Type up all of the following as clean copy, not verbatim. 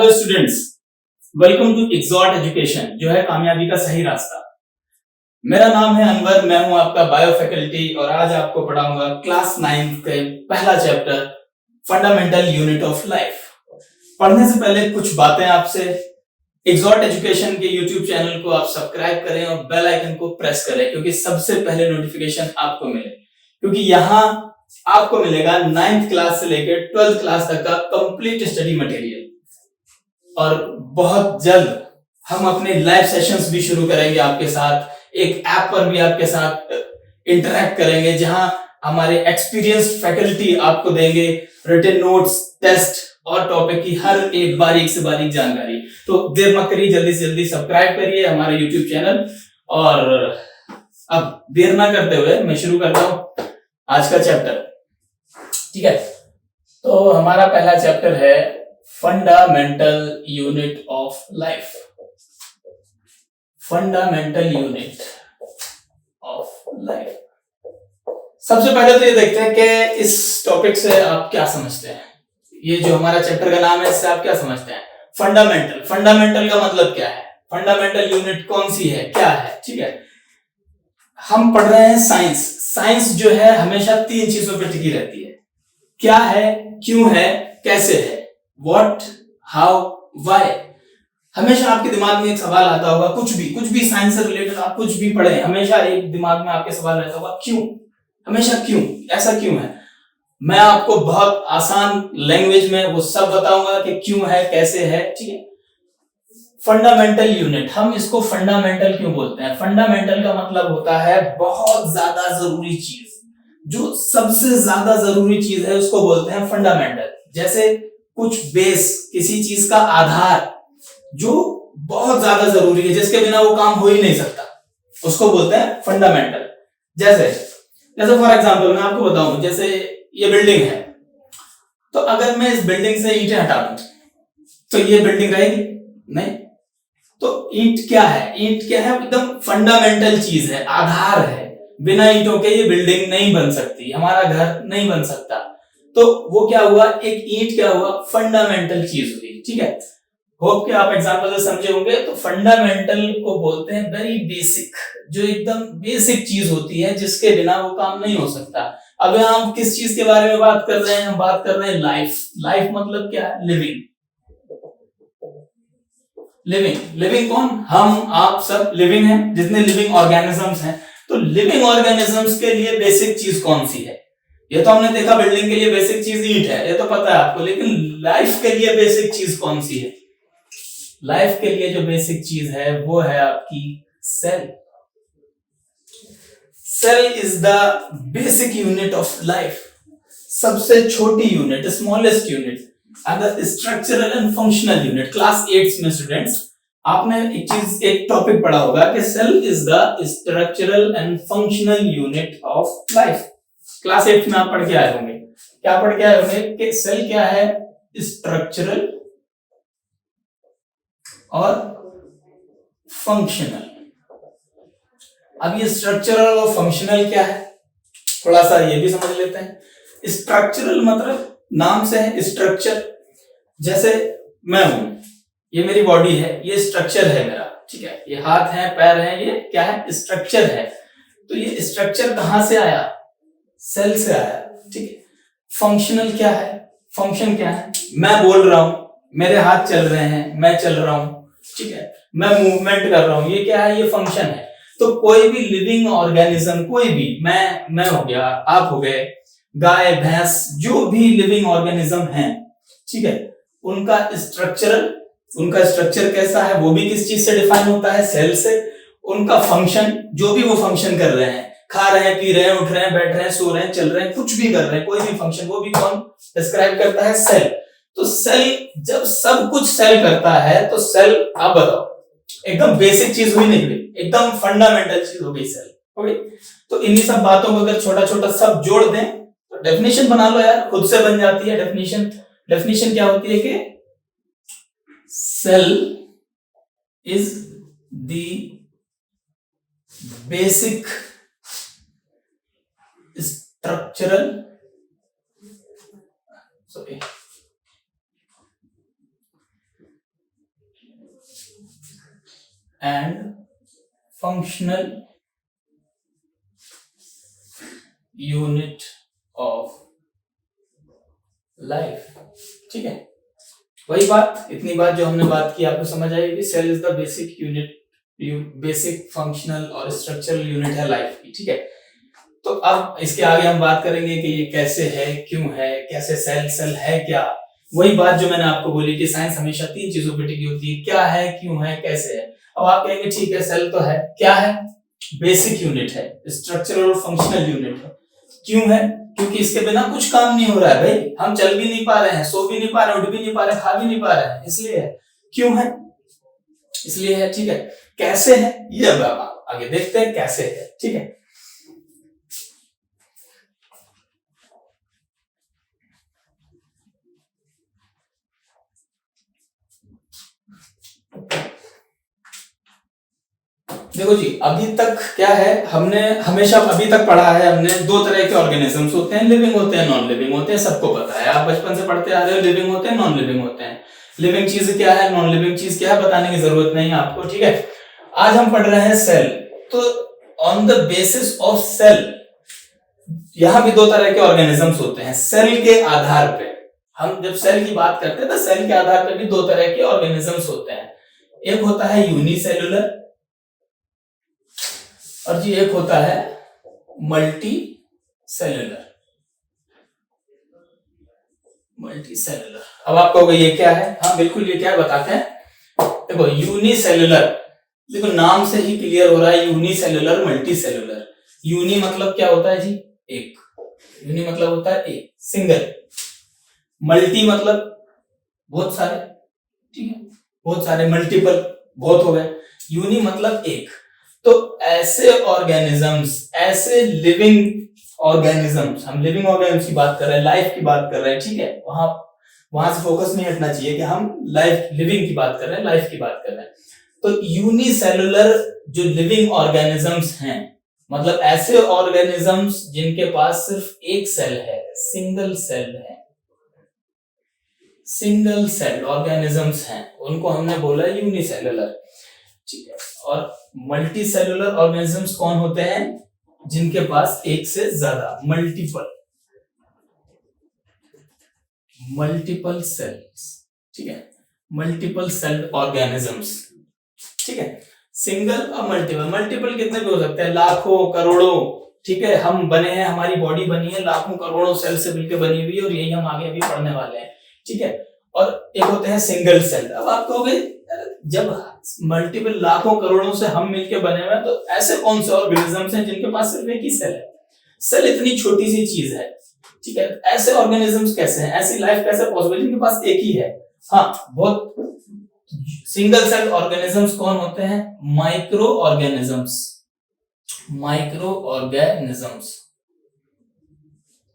Hello students, welcome to Exort education, जो है कामयाबी का सही रास्ता। मेरा नाम है अनवर, मैं हूं आपका बायो फैकल्टी और आज आपको पढ़ाऊंगा क्लास 9 के पहला chapter fundamental unit of life. पढ़ने से पहले कुछ बातें आपसे। एक्सॉर्ट एजुकेशन के यूट्यूब चैनल को आप सब्सक्राइब करें और बेल आइकन को प्रेस करें, क्योंकि सबसे पहले नोटिफिकेशन आपको मिले, क्योंकि यहाँ आपको मिलेगा 9th क्लास से लेकर 12th क्लास तक का कंप्लीट स्टडी मटेरियल। और बहुत जल्द हम अपने लाइव सेशंस भी शुरू करेंगे आपके साथ, एक ऐप पर भी आपके साथ इंटरेक्ट करेंगे, जहां हमारे एक्सपीरियंस्ड फैकल्टी आपको देंगे रिटन नोट्स, टेस्ट और टॉपिक की हर एक बारीक से बारीक जानकारी। तो देर मत करिए, जल्दी से जल्दी सब्सक्राइब करिए हमारे यूट्यूब चैनल। और अब देर ना करते हुए मैं शुरू करता हूं आज का चैप्टर। ठीक है, तो हमारा पहला चैप्टर है fundamental unit of life. Fundamental unit of life. सबसे पहले तो ये देखते हैं कि इस टॉपिक से आप क्या समझते हैं। ये जो हमारा चैप्टर का नाम है, इससे आप क्या समझते हैं? फंडामेंटल। फंडामेंटल का मतलब क्या है? फंडामेंटल यूनिट कौन सी है, क्या है? ठीक है, हम पढ़ रहे हैं साइंस। साइंस जो है हमेशा 3 चीजों पर टिकी रहती है। क्या है, क्यों है, कैसे है। What, how, why. हमेशा आपके दिमाग में एक सवाल आता होगा, कुछ भी साइंस से रिलेटेड आप कुछ भी पढ़े, हमेशा एक दिमाग में आपके सवाल रहता होगा, क्यों? हमेशा क्यों, ऐसा क्यों है। मैं आपको बहुत आसान लैंग्वेज में वो सब बताऊंगा कि क्यों है, कैसे है। ठीक है, फंडामेंटल यूनिट, हम इसको फंडामेंटल क्यों बोलते हैं? फंडामेंटल का मतलब होता है बहुत ज्यादा जरूरी चीज। जो सबसे ज्यादा जरूरी चीज है उसको बोलते हैं फंडामेंटल। जैसे कुछ बेस, किसी चीज का आधार जो बहुत ज्यादा जरूरी है, जिसके बिना वो काम हो ही नहीं सकता, उसको बोलते हैं फंडामेंटल। जैसे फॉर एग्जांपल मैं आपको बताऊं, जैसे ये बिल्डिंग है, तो अगर मैं इस बिल्डिंग से ईंटें हटा दूं तो ये बिल्डिंग रहेगी नहीं। तो ईंट क्या है? ईंट क्या है? एकदम फंडामेंटल चीज है, आधार है। बिना ईंटों के ये बिल्डिंग नहीं बन सकती, हमारा घर नहीं बन सकता। तो वो क्या हुआ, एक ईंट क्या हुआ, फंडामेंटल चीज हुई। ठीक है, होप कि आप एग्जांपल से समझे होंगे। तो फंडामेंटल को बोलते हैं वेरी बेसिक, जो एकदम बेसिक चीज होती है, जिसके बिना वो काम नहीं हो सकता। अब हम किस चीज के बारे में बात कर रहे हैं? हम बात कर रहे हैं लाइफ। लाइफ मतलब क्या है? लिविंग। लिविंग कौन? हम, आप सब लिविंग हैं, जितने लिविंग ऑर्गेनिजम्स हैं। तो लिविंग ऑर्गेनिजम्स के लिए बेसिक चीज कौन सी है? ये तो हमने देखा, बिल्डिंग के लिए बेसिक चीज ईंट है, ये तो पता है आपको। लेकिन लाइफ के लिए बेसिक चीज कौन सी है? लाइफ के लिए जो बेसिक चीज है वो है आपकी cell. Cell is the basic unit of life, सबसे छोटी यूनिट, स्मॉलेस्ट यूनिट, अगर structural and functional unit. Class 8 में स्टूडेंट्स आपने एक टॉपिक पढ़ा होगा कि cell is the structural and functional unit of life. Class 8 में आप पढ़ के आए होंगे। क्या पढ़ के आए होंगे कि सेल क्या है? स्ट्रक्चरल और फंक्शनल। अब ये स्ट्रक्चरल और फंक्शनल क्या है, थोड़ा सा ये भी समझ लेते हैं। स्ट्रक्चरल मतलब नाम से है स्ट्रक्चर। जैसे मैं हूं, ये मेरी बॉडी है, ये स्ट्रक्चर है मेरा। ठीक है, ये हाथ है, पैर है, ये क्या है? स्ट्रक्चर है। तो ये स्ट्रक्चर कहां से आया? सेल से आया। ठीक है, फंक्शनल क्या है? फंक्शन क्या है? मैं बोल रहा हूं, मेरे हाथ चल रहे हैं, मैं चल रहा हूं। ठीक है, मैं मूवमेंट कर रहा हूं, ये क्या है? ये फंक्शन है। तो कोई भी लिविंग ऑर्गेनिज्म, कोई भी, मैं हो गया, आप हो गए, गाय, भैंस, जो भी लिविंग ऑर्गेनिज्म है, ठीक है, उनका स्ट्रक्चर कैसा है? वो भी किस चीज से डिफाइन होता है? सेल से। उनका फंक्शन, जो भी वो फंक्शन कर रहे हैं, खा रहे हैं, पी रहे हैं, उठ रहे हैं, बैठ रहे हैं, सो रहे हैं, चल रहे हैं, कुछ भी कर रहे हैं, कोई भी फंक्शन, वो भी कौन डिस्क्राइब करता है? सेल। तो सेल, जब सब कुछ सेल करता है, तो सेल, आप बताओ, एकदम बेसिक चीज हुई नहीं हुई? एकदम फंडामेंटल चीज हो गई सेल। ओके, तो इन्हीं सब बातों को अगर छोटा छोटा सब जोड़ दें तो डेफिनेशन बना लो यार, खुद से बन जाती है डेफिनेशन। डेफिनेशन क्या होती है कि cell is the basic structural, and functional unit of life. ठीक है, वही बात, इतनी बात जो हमने बात की आपको समझ आएगी। Cell is the basic unit, basic functional और स्ट्रक्चरल यूनिट है लाइफ की। ठीक है, तो अब इसके आगे हम बात करेंगे कि ये कैसे है, क्यों है, कैसे सेल, सेल है क्या। वही बात जो मैंने आपको बोली कि साइंस हमेशा 3 चीजों पे टिकी होती है, क्या है, क्यों है, कैसे है। अब आप कहेंगे ठीक है, सेल तो है, क्या है, बेसिक यूनिट है, स्ट्रक्चरल और फंक्शनल यूनिट है। क्यों है, क्योंकि इसके बिना कुछ काम नहीं हो रहा है भाई, हम चल भी नहीं पा रहे हैं, सो भी नहीं पा रहे हैं, उठ भी नहीं पा रहे हैं, खा भी नहीं पा रहे हैं, इसलिए है। क्यों है, इसलिए है। ठीक है, कैसे है, ये अब आगे देखते हैं कैसे है। ठीक है, देखो जी, अभी तक क्या है, हमने हमेशा अभी तक पढ़ा है हमने 2 तरह के ऑर्गेनिजम्स होते हैं, लिविंग होते हैं, नॉन लिविंग होते हैं, सबको पता है, आप बचपन से पढ़ते आ रहे हो, लिविंग होते हैं, नॉन लिविंग होते हैं। लिविंग चीज क्या है, नॉन लिविंग चीज क्या है, बताने की जरूरत नहीं है आपको। ठीक है, आज हम पढ़ रहे हैं सेल। तो on the basis of cell, यहां भी 2 तरह के ऑर्गेनिजम्स होते हैं। सेल के आधार पे, हम जब सेल की बात करते हैं तो सेल के आधार पे भी 2 तरह के ऑर्गेनिजम्स होते हैं। एक होता है यूनिसेलुलर और जी एक होता है मल्टी सेलुलर। मल्टी सेलुलर, अब आप कहोगे ये क्या है। हाँ बिल्कुल, ये क्या है बताते हैं। देखो यूनिसेलुलर, देखो नाम से ही क्लियर हो रहा है, यूनिसेलुलर, मल्टी सेलुलर। यूनि मतलब क्या होता है जी, एक। यूनि मतलब होता है एक, सिंगल। मल्टी मतलब बहुत सारे, ठीक है, बहुत सारे, मल्टीपल बहुत हो गए। यूनि मतलब एक। तो ऐसे ऑर्गेनिजम्स, ऐसे लिविंग ऑर्गेनिजम्स, हम लिविंग ऑर्गेनिजम्स की बात कर रहे हैं, लाइफ की बात कर रहे हैं। ठीक है, वहां से फोकस नहीं हटना चाहिए कि हम लाइफ, लिविंग की बात कर रहे हैं, लाइफ की बात कर रहे हैं। तो यूनिसेलुलर जो लिविंग ऑर्गेनिजम्स हैं, मतलब ऐसे ऑर्गेनिजम्स जिनके पास सिर्फ एक सेल है, सिंगल सेल है, सिंगल सेल ऑर्गेनिजम्स हैं, उनको हमने बोला यूनिसेलुलर। ठीक है, और मल्टी सेलुलर ऑर्गेनिजम्स कौन होते हैं, जिनके पास एक से ज्यादा, मल्टीपल सेल्स। ठीक है, मल्टीपल सेल्ड ऑर्गेनिजम्स। ठीक है, सिंगल और मल्टीपल। मल्टीपल कितने भी हो सकते हैं, लाखों, करोड़ों। ठीक है, हम बने हैं, हमारी बॉडी बनी है लाखों करोड़ों सेल से मिलकर बनी हुई है, और यही हम आगे अभी पढ़ने वाले हैं। ठीक है, और एक होते हैं सिंगल सेल। अब आप कहोगे जब मल्टीपल लाखों करोड़ों से हम मिलके बने हुए हैं, तो ऐसे कौन से ऑर्गेनिजम्स हैं जिनके पास सिर्फ एक ही सेल है। सेल इतनी छोटी सी चीज है। ठीक है, ऐसे ऑर्गेनिजम्स कैसे हैं, ऐसी लाइफ कैसे पॉसिबल, जिनके पास एक ही है। हाँ, बहुत सिंगल सेल ऑर्गेनिजम्स कौन होते हैं, माइक्रो ऑर्गेनिजम्स। माइक्रो ऑर्गेनिजम्स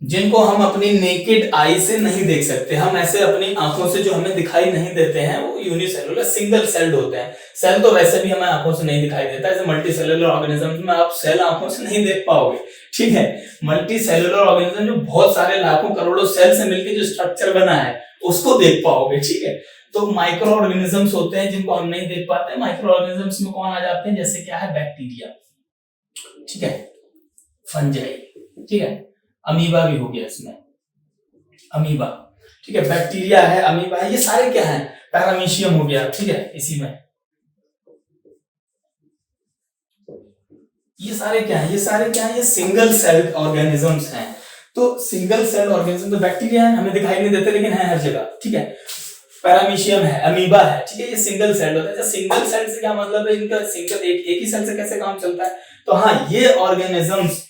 जिनको हम अपनी नेकेड आई से नहीं देख सकते, हम ऐसे अपनी आंखों से जो हमें दिखाई नहीं देते हैं, वो यूनिसेलुलर, सिंगल सेल्ड होते हैं। सेल तो वैसे भी हमें आंखों से नहीं दिखाई देता, ऐसे मल्टी सेलुलर ऑर्गेनिज्म में आप सेल आंखों से नहीं देख पाओगे। ठीक है, मल्टी सेलुलर ऑर्गेनिज्म जो बहुत सारे लाखों करोड़ों सेल से मिलकर जो स्ट्रक्चर बना है, उसको देख पाओगे। ठीक है, तो माइक्रो ऑर्गेनिजम्स होते हैं जिनको हम नहीं देख पाते। माइक्रो ऑर्गेनिजम्स में कौन आ जाते हैं, जैसे क्या है, बैक्टीरिया, ठीक है, फंजाई, ठीक है, अमीबा भी हो गया इसमें, अमीबा। ठीक है, बैक्टीरिया है, अमीबा है, ये सारे क्या हैं, पैरामीशियम हो गया। ठीक है, इसी में ये सारे क्या हैं, ये सारे क्या हैं, ये सिंगल सेल ऑर्गेनिजम्स हैं। तो सिंगल सेल ऑर्गेनिज्म, तो बैक्टीरिया है, हमें दिखाई नहीं देते लेकिन है हर जगह। ठीक है, पैरामीशियम है, अमीबा है। ठीक है, ये सिंगल सेल होता है। सिंगल सेल से क्या मतलब है, इनका सिंगल एक ही सेल से कैसे काम चलता है। तो हाँ, ये ऑर्गेनिजम्स,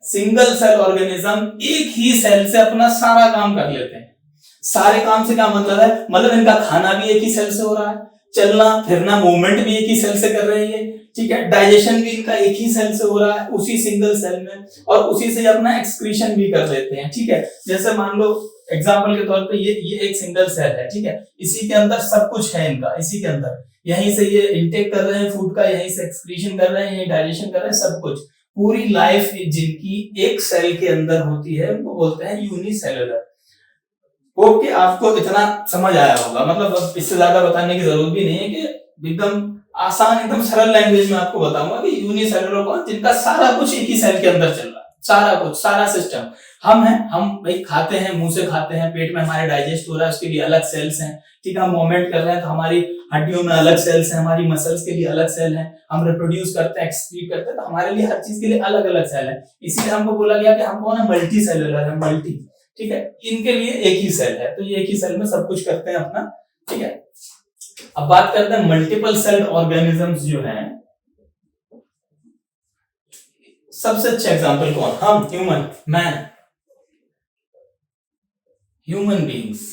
सिंगल सेल ऑर्गेनिज्म एक ही सेल से अपना सारा काम कर लेते हैं। सारे काम से क्या मतलब है, मतलब इनका खाना भी एक ही सेल से हो रहा है, चलना फिरना मूवमेंट भी एक ही सेल से कर रही है। ठीक है, डाइजेशन भी इनका एक ही सेल से हो रहा है, उसी सिंगल सेल में, और उसी से अपना एक्सक्रीशन भी कर लेते हैं। ठीक है, जैसे मान लो एग्जाम्पल के तौर पे ये एक सिंगल सेल है। ठीक है, इसी के अंदर सब कुछ है इनका, इसी के अंदर, यहीं से ये इंटेक कर रहे हैं फूड का, यहीं से एक्सक्रीशन कर रहे हैं, यहीं डाइजेशन कर रहे हैं, सब कुछ। पूरी लाइफ जिनकी एक सेल के अंदर होती है, उनको बोलते हैं यूनिसेलुलर। ओके, आपको इतना समझ आया होगा, मतलब इससे ज्यादा बताने की जरूरत भी नहीं है कि एकदम आसान एकदम सरल लैंग्वेज में आपको बताऊंगा कि यूनिसेलुलर कौन, जिनका सारा कुछ एक ही सेल के अंदर चल रहा है, सारा कुछ, सारा सिस्टम। हम हैं, हम भाई खाते हैं, मुंह से खाते हैं, पेट में हमारे डाइजेस्ट हो रहा है, उसके लिए अलग सेल्स हैं, ठीक है। हम मूवमेंट कर रहे हैं तो हमारी हड्डियों में अलग सेल्स हैं, हमारी मसल्स के लिए अलग सेल हैं, हम रिप्रोड्यूस करते हैं, एक्सक्रीट करते हैं, तो हमारे लिए हर चीज के लिए अलग अलग सेल है। इसीलिए हमको बोला गया कि हम कौन है, मल्टी सेलुलर है, मल्टी, ठीक है। इनके लिए एक ही सेल है, तो ये एक ही सेल में सब कुछ करते हैं अपना, ठीक है। अब बात करते हैं मल्टीपल सेल्ड ऑर्गेनिजम्स जो हैं, सबसे अच्छा एग्जांपल कौन, हम, ह्यूमन, मैन, ह्यूमन बीइंग्स,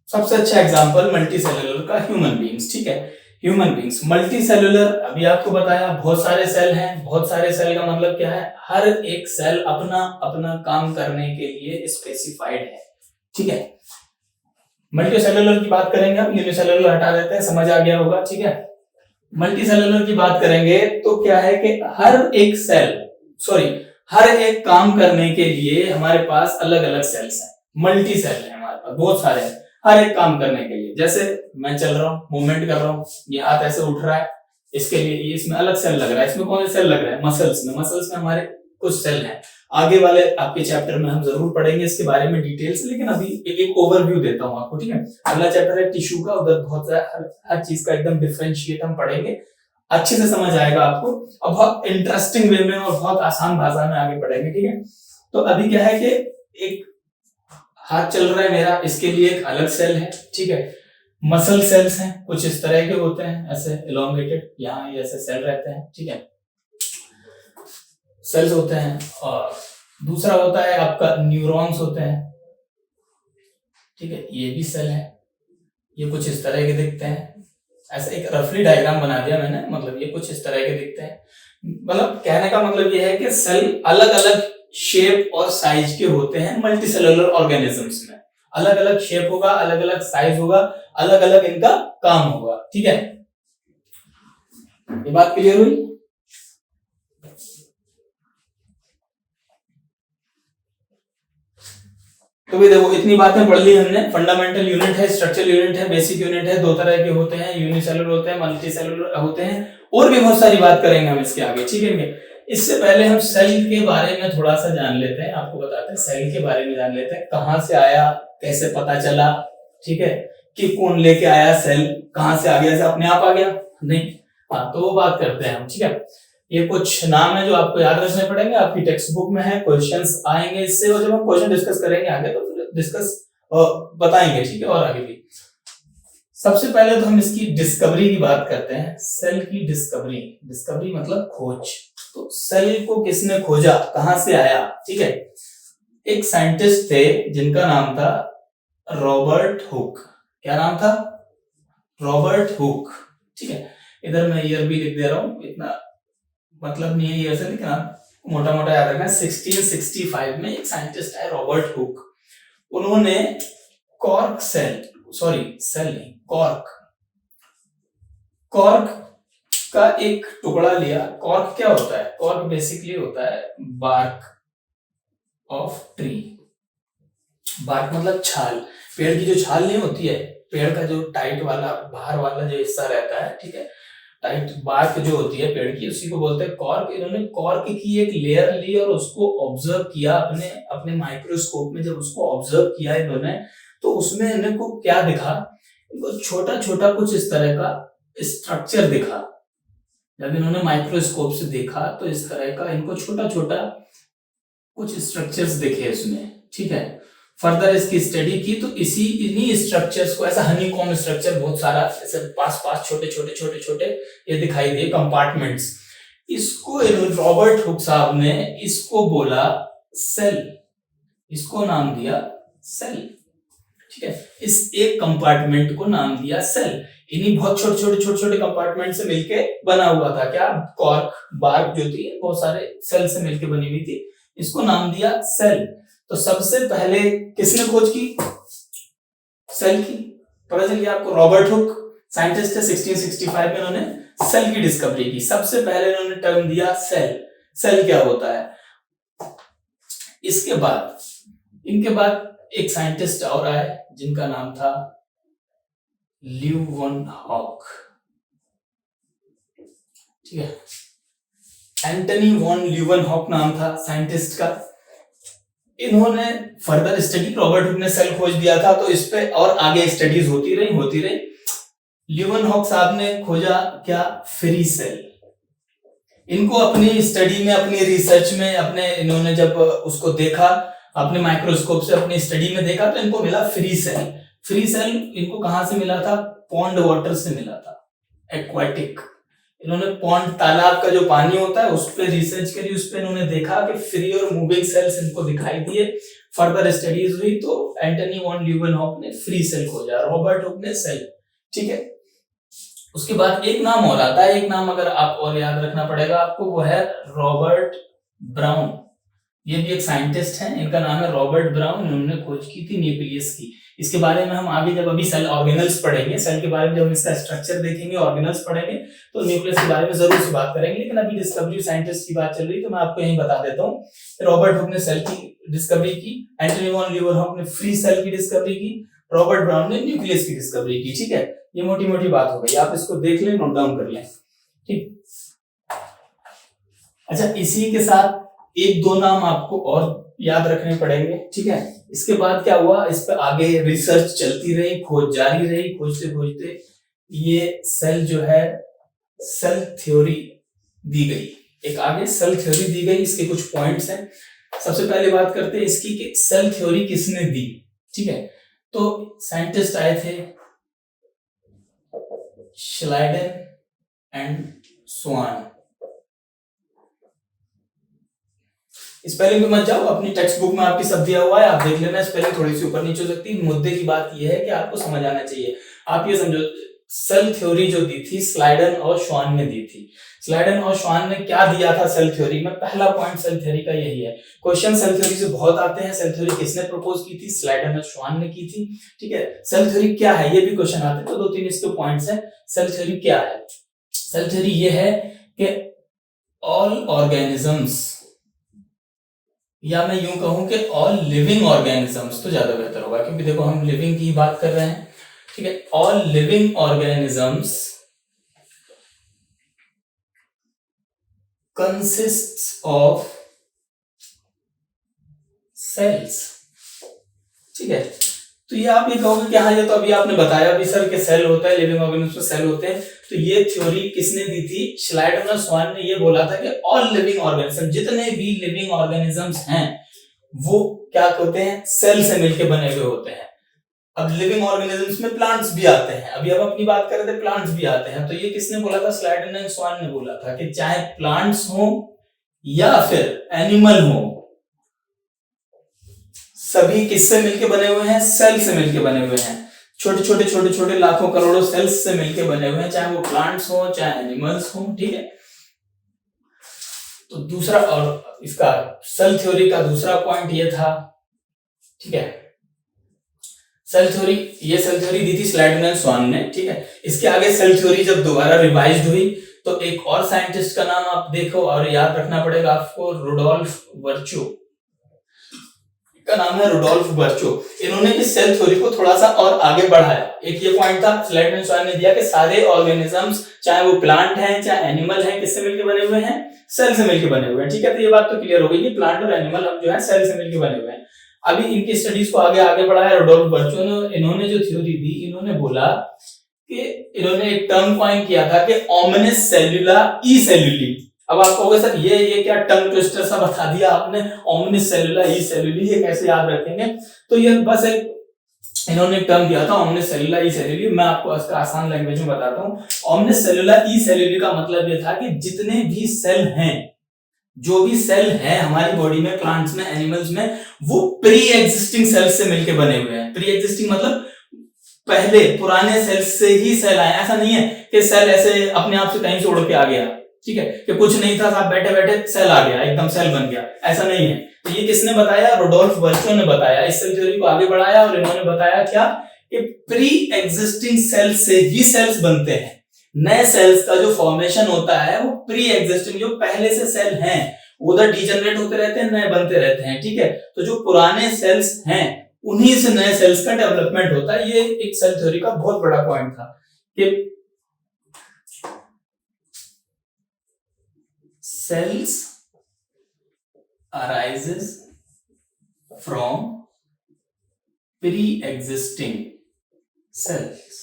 सबसे अच्छा एग्जांपल मल्टी सेलुलर का ह्यूमन बीइंग्स, ठीक है। ह्यूमन बीइंग्स मल्टी सेलुलर, अभी आपको बताया बहुत सारे सेल हैं, बहुत सारे सेल का मतलब क्या है, हर एक सेल अपना अपना काम करने के लिए स्पेसिफाइड है, ठीक है। मल्टी सेलुलर की बात करेंगे, हम यूनिसेलुलर हटा देते हैं, समझ आ गया होगा, ठीक है। मल्टी सेलुलर की बात करेंगे तो क्या है कि हर एक सेल, सॉरी, हर एक काम करने के लिए हमारे पास अलग अलग सेल्स हैं, मल्टी सेल है हमारे पास, बहुत सारे हैं, हर एक काम करने के लिए। जैसे मैं चल रहा हूँ, मूवमेंट कर रहा हूँ, ये हाथ ऐसे उठ रहा है, इसके लिए ये इसमें अलग सेल लग रहा है, इसमें कौन सा सेल लग रहा है, मसल्स में, मसल्स में हमारे कुछ सेल हैं। आगे वाले आपके चैप्टर में हम जरूर पढ़ेंगे इसके बारे में डिटेल्स, लेकिन अभी एक ओवरव्यू देता हूँ आपको, ठीक है। अगला चैप्टर है टिश्यू का, उधर बहुत हर चीज का एकदम डिफरेंशिएट हम पढ़ेंगे, अच्छे से समझ आएगा आपको, और बहुत इंटरेस्टिंग वे में और बहुत आसान भाषा में आगे पढ़ेंगे, ठीक है। तो अभी क्या है कि एक हाथ चल रहा है मेरा, इसके लिए एक अलग सेल है, ठीक है। मसल सेल्स हैं, कुछ इस तरह के होते हैं, ऐसे एलोंगेटेड, यहाँ ये ऐसे सेल रहते हैं, ठीक है, सेल्स होते हैं। और दूसरा होता है आपका न्यूरॉन्स होते हैं, ठीक है, ये भी सेल है, ये कुछ इस तरह के दिखते हैं, ऐसा एक रफली डायग्राम बना दिया मैंने, मतलब ये कुछ इस तरह के दिखते हैं। मतलब कहने का मतलब ये है कि सेल अलग अलग शेप और साइज के होते हैं मल्टी सेलुलर ऑर्गेनिजम्स में, अलग अलग शेप होगा, अलग अलग साइज होगा, अलग अलग इनका काम होगा, ठीक है। ये बात क्लियर हुई। तो भी देखो, इतनी बातें पढ़ ली हमने, फंडामेंटल यूनिट है, स्ट्रक्चरल यूनिट है, बेसिक यूनिट है, दो तरह के होते हैं, यूनिसेलुलर होते हैं, मल्टी सेलुलर होते हैं, और भी बहुत सारी बात करेंगे हम इसके आगे, ठीक है। इससे पहले हम सेल के बारे में थोड़ा सा जान लेते हैं, आपको बताते हैं सेल के बारे में जान लेते हैं, कहां से आया, कैसे पता चला, ठीक है, कि कौन लेके आया सेल, कहां से आ गया, से अपने आप आ गया नहीं, हाँ, तो वो बात करते हैं हम, ठीक है। ये कुछ नाम है जो आपको याद रखने पड़ेंगे, आपकी टेक्स्ट बुक में है, क्वेश्चंस आएंगे इससे, और जब हम क्वेश्चन डिस्कस करेंगे आगे तो फिर डिस्कस बताएंगे, ठीक है, और आगे भी। सबसे पहले तो हम इसकी डिस्कवरी की बात करते हैं, सेल की डिस्कवरी, डिस्कवरी मतलब खोज। तो सेल को किसने खोजा, कहां से आया, ठीक है। एक साइंटिस्ट थे जिनका नाम था रॉबर्ट हुक, क्या नाम था, रॉबर्ट हुक, ठीक है। इधर मैं ईयर भी लिख दे रहा हूं, इतना मतलब नहीं है ईयर से लिखना, मोटा मोटा याद रखना। 1665 में एक साइंटिस्ट है रॉबर्ट हुक, उन्होंने कॉर्क सेल, सॉरी सेल नहीं, कॉर्क, कॉर्क का एक टुकड़ा लिया। कॉर्क क्या होता है, कॉर्क बेसिकली होता है बार्क ऑफ ट्री, बार्क मतलब छाल, पेड़ की जो छाल नहीं होती है, पेड़ का जो टाइट वाला बाहर वाला जो हिस्सा रहता है, ठीक है, टाइट बार्क जो होती है पेड़ की, उसी को बोलते हैं कॉर्क। इन्होंने कॉर्क की एक लेयर ली और उसको ऑब्जर्व किया अपने अपने माइक्रोस्कोप में। जब उसको ऑब्जर्व किया इन्होंने, तो उसमें इनको क्या दिखा, इनको छोटा छोटा कुछ इस तरह का स्ट्रक्चर दिखा। जब इन्होंने माइक्रोस्कोप से देखा तो इस तरह का इनको छोटा छोटा कुछ स्ट्रक्चर्स दिखे इसमें, ठीक है। फर्दर इसकी स्टडी की तो इन्हीं स्ट्रक्चर्स को, ऐसा हनीकॉम्ब स्ट्रक्चर बहुत सारा ऐसे पास पास छोटे छोटे छोटे छोटे ये दिखाई दिए कंपार्टमेंट्स, इसको रॉबर्ट हुक साहब ने इसको बोला सेल, इसको नाम दिया सेल, ठीक है। इस एक कंपार्टमेंट को नाम दिया सेल। इन्हीं बहुत छोटे छोटे छोटे छोटे कंपार्टमेंट से मिलके बना हुआ था क्या, कॉर्क, बार्क जो थी बहुत सारे सेल से मिलके बनी हुई थी, इसको नाम दिया सेल। तो सबसे पहले किसने खोज की, सेल की, पता चल गया आपको, रॉबर्ट हुक साइंटिस्ट है, 1665 में इन्होंने सेल की डिस्कवरी की। सबसे पहले इन्होंने टर्म दिया सेल, सेल क्या होता है। इसके बाद, इनके बाद एक साइंटिस्ट और आए जिनका नाम था ल्यूवेनहॉक, ठीक है, एंटनी वॉन ल्यूवेनहॉक नाम था साइंटिस्ट का। इन्होंने फर्दर स्टडी, रॉबर्ट हुक ने सेल खोज दिया था तो इस पे और आगे स्टडीज होती रही। ल्यूवेनहॉक साहब ने खोजा क्या, फ्री सेल। इनको अपनी स्टडी में, अपनी रिसर्च में, इन्होंने जब उसको देखा अपने माइक्रोस्कोप से, अपनी स्टडी में देखा तो इनको मिला फ्री सेल। फ्री सेल इनको कहां से मिला था, पॉन्ड वाटर से मिला था, एक्वाटिक। इन्होंने पॉन्ड, तालाब का जो पानी होता है उस पर रिसर्च करी, उस पर इन्होंने देखा कि फ्री और मूविंग सेल्स इनको दिखाई दिए। फर्दर स्टडीज हुई तो एंटनी वॉन ल्यूवेनहॉक ने फ्री सेल खोजा, रॉबर्ट हुक ने सेल, ठीक है। उसके बाद एक नाम और आता है, एक नाम अगर आप और याद रखना पड़ेगा आपको, वो है रॉबर्ट ब्राउन। ये भी एक साइंटिस्ट हैं, इनका नाम है रॉबर्ट ब्राउन। इन्होंने खोज की थी न्यूक्लियस की। इसके बारे में हम आगे जब अभी सेल ऑर्गेनल्स पढ़ेंगे, सेल के बारे में जब इसका स्ट्रक्चर देखेंगे, ऑर्गेनल्स पढ़ेंगे तो न्यूक्लियस के बारे में जरूर से बात करेंगे। लेकिन अभी डिस्कवरी साइंटिस्ट की बात चल रही है तो मैं आपको यही बता देता हूँ। रॉबर्ट हुक ने सेल की डिस्कवरी की, एंटनी वॉन ल्यूवेनहॉक ने फ्री सेल की डिस्कवरी की, रॉबर्ट ब्राउन ने न्यूक्लियस की डिस्कवरी की, ठीक है। ये मोटी मोटी बात हो गई, आप इसको देख लें, नोट डाउन कर लें, ठीक। अच्छा, इसी के साथ एक दो नाम आपको और याद रखने पड़ेंगे, ठीक है। इसके बाद क्या हुआ, इस पर आगे रिसर्च चलती रही, खोज जारी रही, खोजते खोजते ये सेल जो है, सेल थ्योरी दी गई, एक आगे सेल थ्योरी दी गई। इसके कुछ पॉइंट्स हैं। सबसे पहले बात करते हैं इसकी कि सेल थ्योरी किसने दी, ठीक है। तो साइंटिस्ट आए थे श्लाइडन एंड स्वान। स्पेलिंग पे मत जाओ, अपनी टेक्स्ट बुक में आपकी सब दिया हुआ है, आप देख लेना। स्पेलिंग थोड़ी सी ऊपर नीचे हो सकती है। मुद्दे की बात यह है कि आपको समझ आना चाहिए। आप ये समझो, सेल थ्योरी जो दी थी स्लाइडन और श्वान ने दी थी। स्लाइडन और श्वान ने क्या दिया था सेल थ्योरी में? पहला पॉइंट सेल थ्योरी का यही है। क्वेश्चन सेल थ्योरी से बहुत आते हैं। सेल थ्योरी किसने प्रपोज की थी? स्लाइडन और श्वान ने की थी, ठीक है। सेल थ्योरी क्या है, ये भी क्वेश्चन आते हैं, तो दो तीन इसके पॉइंट्स हैं। सेल थ्योरी क्या है? सेल थ्योरी ये है कि ऑल ऑर्गेनिजम्स, या मैं यूं कहूं कि ऑल लिविंग ऑर्गेनिजम्स तो ज्यादा बेहतर होगा, क्योंकि देखो हम लिविंग की बात कर रहे हैं, ठीक है। All living organisms consists of cells, ठीक है। तो ये आप ये कहोगे कि हाँ, ये तो अभी आपने बताया भी सर के सेल होता है, लिविंग ऑर्गेनिज्म में सेल होते हैं। तो ये थ्योरी किसने दी थी? श्लाइडन और स्वान ने ये बोला था कि ऑल लिविंग ऑर्गेनिज्म, जितने भी लिविंग ऑर्गेनिजम्स हैं वो क्या होते हैं? सेल से मिलकर बने हुए होते हैं। अब लिविंग ऑर्गेनिजम्स में प्लांट्स भी आते हैं, अभी हम अपनी बात कर रहे थे, प्लांट्स भी आते हैं। तो ये किसने बोला था? स्लाइडन एंड स्वान ने बोला था कि चाहे प्लांट्स हो या फिर एनिमल हो, सभी किससे मिलके बने हुए हैं? सेल से मिलके बने हुए हैं। छोटे छोटे लाखों करोड़ों सेल्स से मिलके बने हुए हैं, चाहे वो प्लांट्स हो चाहे एनिमल्स हो, ठीक है। तो दूसरा, और इसका सेल थ्योरी का दूसरा पॉइंट ये था, ठीक है। सेल थ्योरी, ये सेल थ्योरी दी थी स्लाइडन एंड स्वान ने, ठीक है। इसके आगे सेल थ्योरी जब दोबारा रिवाइज्ड हुई तो एक और साइंटिस्ट का नाम आप देखो और याद रखना पड़ेगा आपको, रुडोल्फ वर्चो का नाम है, रुडोल्फ वर्चो। इन्होंने इस सेल थ्योरी को थोड़ा सा और आगे बढ़ाया। एक ये पॉइंट था स्लाइडन एंड स्वान ने दिया कि सारे ऑर्गेनिजम्स, चाहे वो प्लांट हैं चाहे एनिमल हैं, किससे मिलकर बने हुए हैं? सेल से मिलकर बने हुए हैं, ठीक है। तो ये बात तो क्लियर हो गई कि प्लांट और एनिमल हम जो है सेल से मिलकर बने हुए हैं। अभी इनकी स्टडीज को आगे बढ़ाया रुडोल्फ वर्चो ने। इन्होंने जो थ्योरी दी, इन्होंने बोला कि इन्होंने एक टर्म कॉइन किया था कि ओमनिस सेल्युला ई सेल्युली। अब आप कहोगे सर ये क्या टंग ट्विस्टर सा बता दिया आपने, ओमनिस सेल्युला ई सेल्युली, ये कैसे याद रखेंगे? तो ये बस एक इन्होंने एक टर्म दिया था, ओमनिस सेल्युला ई सेल्युली। मैं आपको इसका आसान लैंग्वेज में बताता हूँ। ओमनिस सेल्युला ई सेल्युली का मतलब ये था कि जितने भी सेल हैं, जो भी सेल है हमारी बॉडी में, प्लांट्स में, एनिमल्स में, वो प्री एग्जिस्टिंग सेल्स से मिलकर बने हुए हैं। प्री एग्जिस्टिंग मतलब पहले पुराने सेल्स से ही सेल आए। ऐसा नहीं है कि सेल ऐसे अपने आप से कहीं से उड़ के आ गया, ठीक है, कि कुछ नहीं था, आप बैठे बैठे सेल आ गया, एकदम सेल बन गया, ऐसा नहीं है। तो ये किसने बताया? रुडोल्फ वर्चो ने बताया। इस सेल थ्योरी को आगे बढ़ाया और इन्होंने बताया क्या कि प्री एग्जिस्टिंग सेल से ही सेल्स बनते हैं। नए सेल्स का जो फॉर्मेशन होता है वो प्री एग्जिस्टिंग, जो पहले से सेल हैं उधर डीजनरेट होते रहते हैं, नए बनते रहते हैं, ठीक है। तो जो पुराने सेल्स हैं उन्हीं से नए सेल्स का डेवलपमेंट होता है। ये एक सेल थ्योरी का बहुत बड़ा पॉइंट था कि cells arises from pre-existing cells।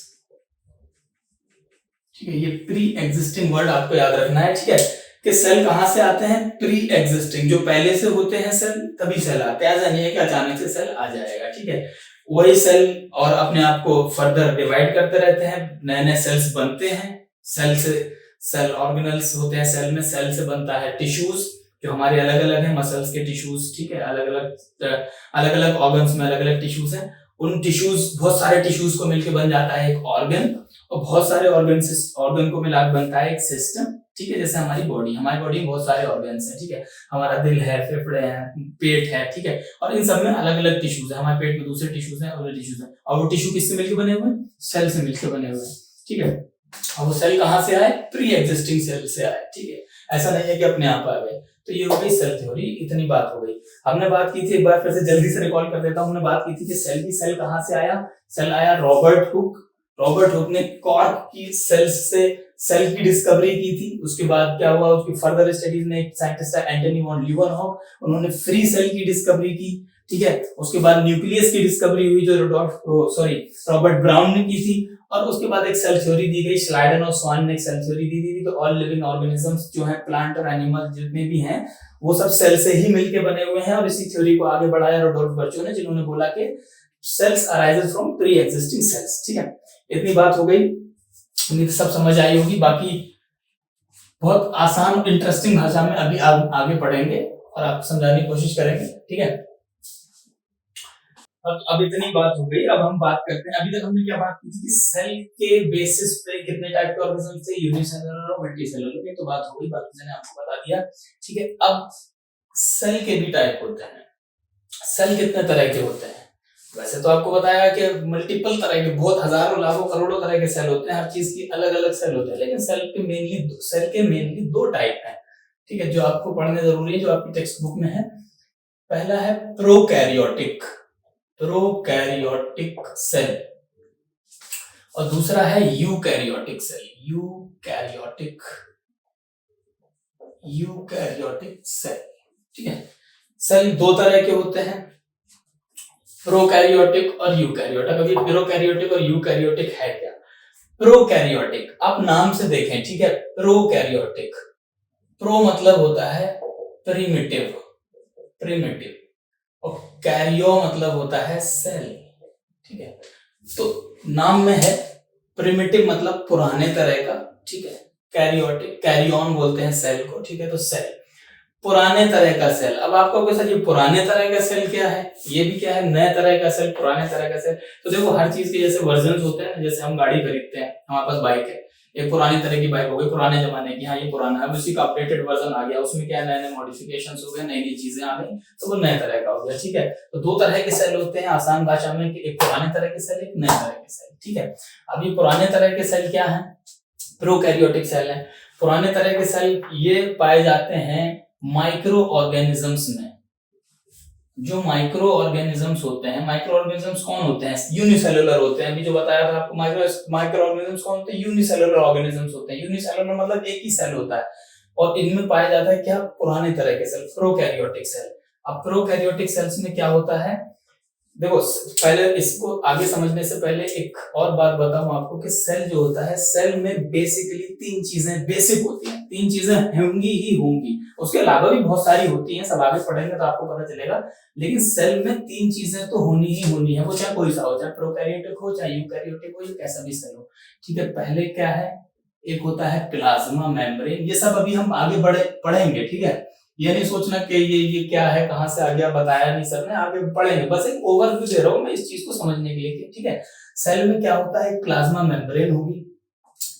ठीक है, ये प्री एग्जिस्टिंग वर्ड आपको याद रखना है। ठीक है, कि सेल कहां से आते हैं? प्री एग्जिस्टिंग, जो पहले से होते हैं सेल तभी सेल आते हैं। ऐसा नहीं है कि अचानक से सेल आ जाएगा। ठीक है, वही सेल और अपने आप को फर्दर डिवाइड करते रहते हैं, नए नए सेल्स बनते हैं। सेल से सेल ऑर्गेनल्स होते हैं सेल में, सेल से बनता है टिश्यूज जो हमारे अलग अलग है, मसल्स के टिश्यूज। ठीक है, अलग अलग ऑर्गन्स में अलग अलग टिश्यूज हैं। उन टिश्यूज, बहुत सारे टिश्यूज को मिलकर बन जाता है एक ऑर्गन, और बहुत सारे ऑर्गन को मिलाकर बनता है एक सिस्टम। ठीक है, जैसे हमारी बॉडी में बहुत सारे ऑर्गन्स हैं। ठीक है, हमारा दिल है, फेफड़े हैं, पेट है। ठीक है, और इन सब में अलग अलग टिश्यूज है। हमारे पेट में दूसरे टिश्यूज हैं, अलग टिश्यूज हैं, और वो टिश्यू किससे मिलकर बने हुए हैं? सेल से मिलकर बने हुए हैं। ठीक है, और वो सेल कहां से आए? प्री एग्जिस्टिंग सेल से आए। ठीक है, ऐसा नहीं है कि अपने आप आ गए। तो ये हो गई सेल थ्योरी, इतनी बात हो गई। हमने बात की थी, एक बार फिर से जल्दी से रिकॉल कर देता हूं। हमने बात की थी कि सेल कहां से आया? सेल आया रॉबर्ट हुक ने कॉर्क की सेल्स से सेल की डिस्कवरी की थी। उसके बाद क्या हुआ? उसकी फर्दर स्टडीज में एक साइंटिस्ट है एंटनी वॉन लीeuwenhoek, उन्होंने फ्री सेल की डिस्कवरी की। ठीक है, उसके बाद न्यूक्लियस की डिस्कवरी हुई जो रॉबर्ट ब्राउन ने की थी। और उसके बाद एक सेल थ्योरी दी गई, श्लाइडन और स्वान ने एक सेल थ्योरी दी थी। तो ऑल लिविंग ऑर्गेनिजम्स जो है, प्लांट और एनिमल जितने भी हैं, वो सब सेल से ही मिलके बने हुए हैं। और इसी थ्योरी को आगे बढ़ाया रुडोल्फ वर्चो ने, जिन्होंने बोला कि cells arises from pre existing cells. ठीक है, इतनी बात हो गई, उम्मीद सब समझ आई होगी। बाकी बहुत आसान और इंटरेस्टिंग भाषा में अभी आगे पढ़ेंगे और आप समझाने की कोशिश करेंगे। ठीक है, अब इतनी बात हो गई। अब हम बात करते हैं, अभी तक हमने क्या बात की थी कि सेल के बेसिस पे कितने टाइप के ऑर्गेनिज्म थे, यूनिसेलुलर और मल्टीसेलुलर। ये तो बात हो गई, बाकी मैंने आपको बता दिया। ठीक है, अब सेल के भी टाइप होते हैं। सेल कितने तरह के होते हैं? वैसे तो आपको बताया कि मल्टीपल तरह के, बहुत हजारों लाखों करोड़ों तरह के सेल होते हैं, हर चीज की अलग अलग सेल होते हैं। लेकिन सेल के मेनली दो टाइप हैं। ठीक है, जो आपको पढ़ने जरूरी है, जो आपकी टेक्स्ट बुक में है। पहला है प्रोकैरियोटिक सेल, और दूसरा है यूकैरियोटिक सेल। Eukaryotic cell. ठीक है, सेल दो तरह के होते हैं, प्रोकैरियोटिक और यूकैरियोटिक। अभी प्रोकैरियोटिक और यूकैरियोटिक है क्या? प्रोकैरियोटिक, आप नाम से देखें। ठीक है, प्रोकैरियोटिक, प्रो मतलब होता है प्रिमिटिव, और कैरियो मतलब होता है सेल। ठीक है, तो नाम में है प्रिमिटिव मतलब पुराने तरह का। ठीक है, कैरियोटिक, कैरियन बोलते हैं सेल को। ठीक है, तो सेल पुराने तरह का सेल। अब आपको कोई ये पुराने तरह का सेल क्या है, ये भी क्या है? नए तरह का सेल, पुराने तरह का सेल। तो देखो, हर चीज के जैसे वर्जन होते हैं, जैसे हम गाड़ी खरीदते हैं, हमारे पास बाइक है, एक पुरानी तरह की बाइक हो गई, पुराने जमाने की, हाँ ये पुराना है, उसी का अपडेटेड वर्जन आ गया, उसमें क्या नए नए मॉडिफिकेशंस हो गए, नई नई चीजें आ गई, तो वो नए तरह का हो गया। ठीक है, तो दो तरह के सेल होते हैं आसान भाषा में, कि एक पुराने तरह के सेल, एक नए तरह के सेल। ठीक है, अब ये पुराने तरह के सेल क्या है? प्रोकैरियोटिक सेल है। पुराने तरह के सेल ये पाए जाते हैं माइक्रो ऑर्गेनिजम्स में। जो माइक्रो ऑर्गेनिजम्स होते हैं, माइक्रो ऑर्गेनिजम्स कौन होते हैं? यूनिसेलुलर होते हैं। अभी जो बताया था आपको, माइक्रो ऑर्गेनिजम्स कौन होते हैं? यूनिसेलुलर ऑर्गेनिजम्स होते हैं। यूनिसेलुलर मतलब एक ही सेल होता है, और इनमें पाया जाता है क्या? पुराने तरह के सेल, प्रोकैरियोटिक सेल। अब प्रोकैरियोटिक सेल्स में क्या होता है? देखो, पहले इसको आगे समझने से पहले एक और बात बताऊं आपको कि सेल जो होता है, सेल में बेसिकली तीन चीजें बेसिक होती हैं, तीन चीजें होंगी। उसके अलावा भी बहुत सारी होती हैं, सब आगे पढ़ेंगे तो आपको पता चलेगा। लेकिन सेल में तीन चीजें तो होनी ही होनी है, वो चाहे कोई सा हो, चाहे प्रोकैरियोटिक हो, चाहे यूकैरियोटिक हो, या कैसा भी सेल हो। ठीक है, पहले क्या है? एक होता है प्लाज्मा मेम्ब्रेन। ये सब अभी हम आगे पढ़ेंगे। ठीक है, ये नहीं सोचना कि ये क्या है, कहां से आ गया, बताया नहीं सर ने, आगे पढ़ेंगे। बस एक ओवरव्यू दे रहा हूं मैं इस चीज को समझने के लिए। ठीक है, सेल में क्या होता है? प्लाज्मा मेम्ब्रेन होगी।